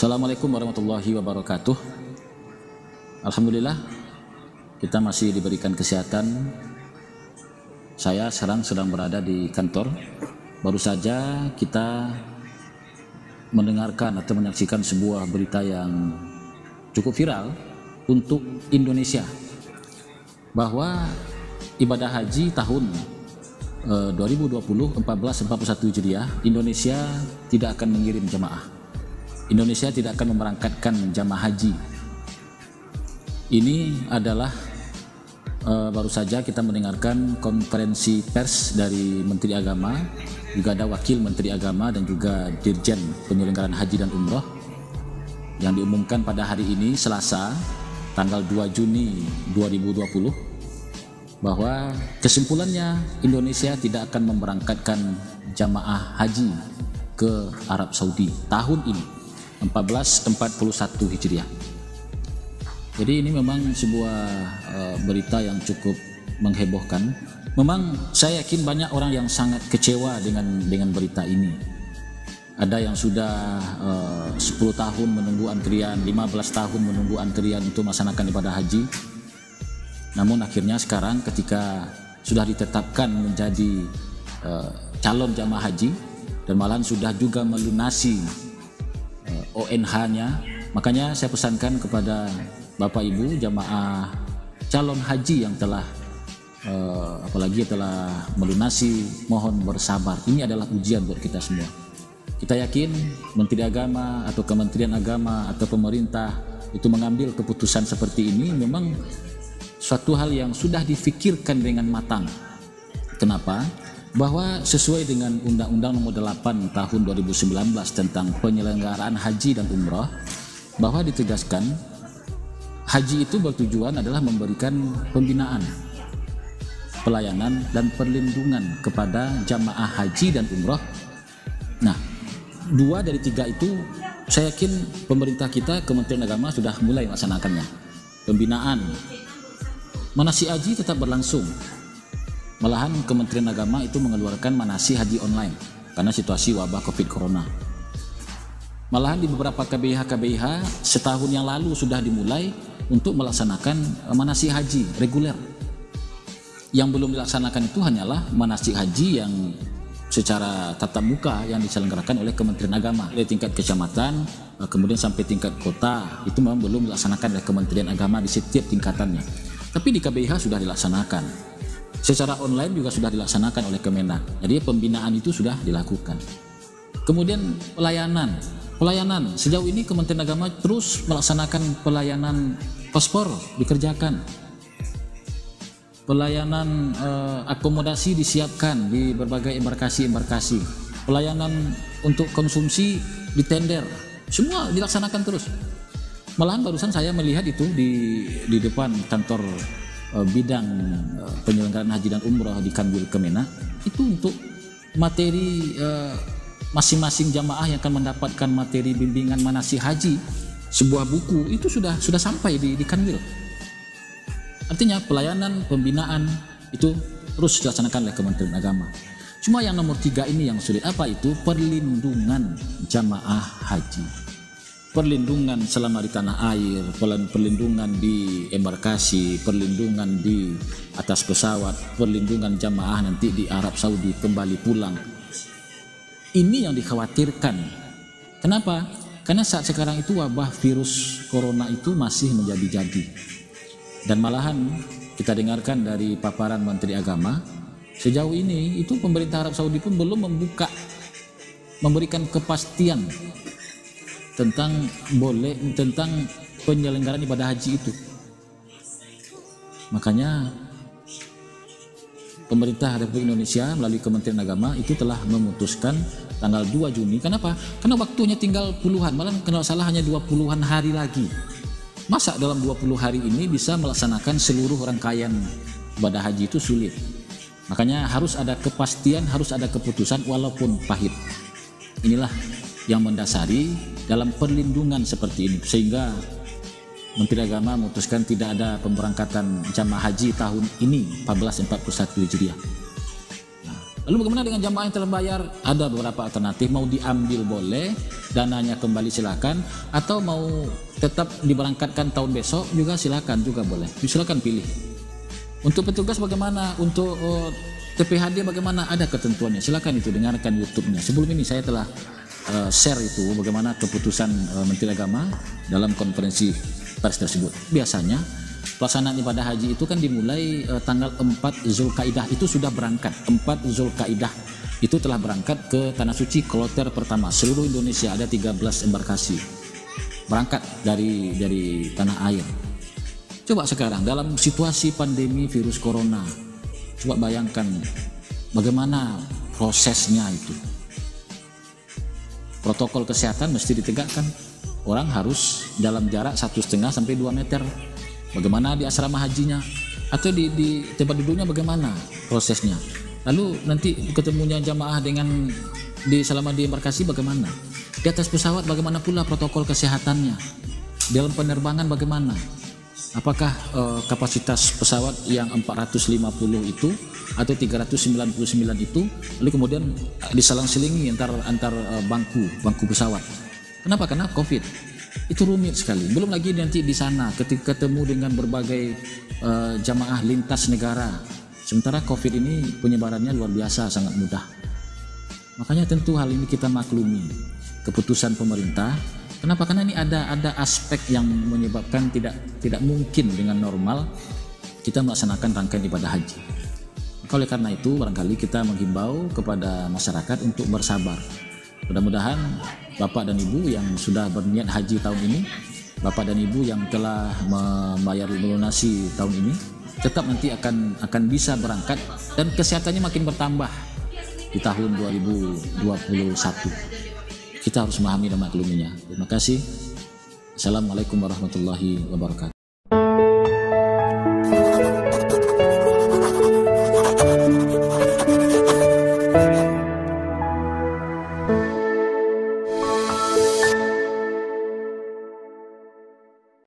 Assalamualaikum warahmatullahi wabarakatuh. Alhamdulillah kita masih diberikan kesehatan. Saya sekarang sedang berada di kantor. Baru saja kita mendengarkan atau menyaksikan sebuah berita yang cukup viral untuk Indonesia, bahwa ibadah haji tahun 2020 1441 Hijriah, Indonesia tidak akan mengirim jemaah. Indonesia tidak akan memberangkatkan jamaah haji. Ini adalah baru saja kita mendengarkan konferensi pers dari Menteri Agama, juga ada Wakil Menteri Agama dan juga Dirjen Penyelenggaraan Haji dan Umroh yang diumumkan pada hari ini Selasa tanggal 2 Juni 2020 bahwa kesimpulannya Indonesia tidak akan memberangkatkan jamaah haji ke Arab Saudi tahun ini 1441 Hijriah. Jadi ini memang sebuah berita yang cukup menghebohkan. Memang saya yakin banyak orang yang sangat kecewa dengan berita ini. Ada yang sudah 10 tahun menunggu antrian, 15 tahun menunggu antrian untuk melaksanakan ibadah haji. Namun akhirnya sekarang ketika sudah ditetapkan menjadi calon jamaah haji dan malahan sudah juga melunasi ONH-nya, makanya saya pesankan kepada Bapak Ibu jamaah calon haji yang telah apalagi telah melunasi, mohon bersabar. Ini adalah ujian buat kita semua. Kita yakin Menteri Agama atau Kementerian Agama atau pemerintah itu mengambil keputusan seperti ini memang suatu hal yang sudah difikirkan dengan matang. Kenapa? Bahwa sesuai dengan Undang-Undang Nomor 8 Tahun 2019 tentang penyelenggaraan haji dan umrah, bahwa ditegaskan haji itu bertujuan adalah memberikan pembinaan, pelayanan dan perlindungan kepada jamaah haji dan umrah. Nah, 2 dari 3 itu saya yakin pemerintah kita, Kementerian Agama sudah mulai melaksanakannya. Pembinaan, manasik haji tetap berlangsung. Malahan Kementerian Agama itu mengeluarkan manasik haji online karena situasi wabah COVID Corona. Malahan di beberapa KBH setahun yang lalu sudah dimulai untuk melaksanakan manasik haji reguler. Yang belum dilaksanakan itu hanyalah manasik haji yang secara tatap muka yang diselenggarakan oleh Kementerian Agama dari tingkat kecamatan kemudian sampai tingkat kota, itu memang belum dilaksanakan oleh Kementerian Agama di setiap tingkatannya. Tapi di KBH sudah dilaksanakan. Secara online juga sudah dilaksanakan oleh Kemenag. Jadi pembinaan itu sudah dilakukan. Kemudian pelayanan. Sejauh ini Kementerian Agama terus melaksanakan pelayanan paspor dikerjakan. Pelayanan akomodasi disiapkan di berbagai embarkasi. Pelayanan untuk konsumsi di tender. Semua dilaksanakan terus. Malahan barusan saya melihat itu di depan kantor bidang penyelenggaraan haji dan umrah di Kanwil Kemenag, itu untuk materi masing-masing jamaah yang akan mendapatkan materi bimbingan manasik haji, sebuah buku itu sudah sampai di Kanwil. Artinya pelayanan pembinaan itu terus dilaksanakan oleh Kementerian Agama. Cuma yang nomor 3 ini yang sulit. Apa itu? Perlindungan jamaah haji. Perlindungan selama di tanah air, perlindungan di embarkasi, perlindungan di atas pesawat, perlindungan jamaah nanti di Arab Saudi kembali pulang. Ini yang dikhawatirkan. Kenapa? Karena saat sekarang itu wabah virus corona itu masih menjadi-jadi. Dan malahan kita dengarkan dari paparan Menteri Agama, sejauh ini itu pemerintah Arab Saudi pun belum memberikan kepastian tentang penyelenggaraan ibadah haji itu. Makanya pemerintah Republik Indonesia melalui Kementerian Agama itu telah memutuskan tanggal 2 Juni. Kenapa? Karena waktunya tinggal puluhan, malah kalau salah hanya 20-an hari lagi. Masa dalam 20 hari ini bisa melaksanakan seluruh rangkaian ibadah haji itu sulit. Makanya harus ada kepastian, harus ada keputusan walaupun pahit. Inilah yang mendasari dalam perlindungan seperti ini, sehingga Menteri Agama memutuskan tidak ada pemberangkatan jamaah haji tahun ini 1441 Hijriah. Nah, Lalu bagaimana dengan jamaah yang telah bayar? Ada beberapa alternatif, mau diambil boleh, dananya kembali silakan, atau mau tetap diberangkatkan tahun besok juga silakan, juga boleh. Silakan pilih. Untuk petugas bagaimana? Untuk TPHD bagaimana? Ada ketentuannya. Silakan itu dengarkan YouTube-nya. Sebelum ini saya telah share itu bagaimana keputusan Menteri Agama dalam konferensi pers tersebut. Biasanya pelaksanaan ibadah haji itu kan dimulai tanggal 4 Zulkaidah, itu sudah berangkat. 4 Zulkaidah itu telah berangkat ke Tanah Suci kloter pertama. Seluruh Indonesia ada 13 embarkasi berangkat dari tanah air. Coba sekarang dalam situasi pandemi virus corona, coba bayangkan bagaimana prosesnya itu. Protokol kesehatan mesti ditegakkan. Orang harus dalam jarak 1,5 sampai 2 meter. Bagaimana di asrama hajinya atau di tempat duduknya bagaimana prosesnya. Lalu nanti ketemunya jamaah dengan selama di embarkasi bagaimana. Di atas pesawat bagaimana pula protokol kesehatannya. Dalam penerbangan bagaimana. Apakah kapasitas pesawat yang 450 itu atau 399 itu lalu kemudian diselang-selingi antar bangku pesawat. Kenapa? Karena COVID. Itu rumit sekali. Belum lagi nanti di sana ketika ketemu dengan berbagai jamaah lintas negara. Sementara COVID ini penyebarannya luar biasa, sangat mudah. Makanya tentu hal ini kita maklumi keputusan pemerintah. Kenapa? Karena ini ada aspek yang menyebabkan tidak mungkin dengan normal kita melaksanakan rangkaian ibadah haji. Maka oleh karena itu barangkali kita menghimbau kepada masyarakat untuk bersabar. Mudah-mudahan Bapak dan Ibu yang sudah berniat haji tahun ini, Bapak dan Ibu yang telah membayar melunasi tahun ini, tetap nanti akan bisa berangkat dan kesehatannya makin bertambah di tahun 2021. Kita harus memahami dan makluminya. Terima kasih. Assalamualaikum warahmatullahi wabarakatuh.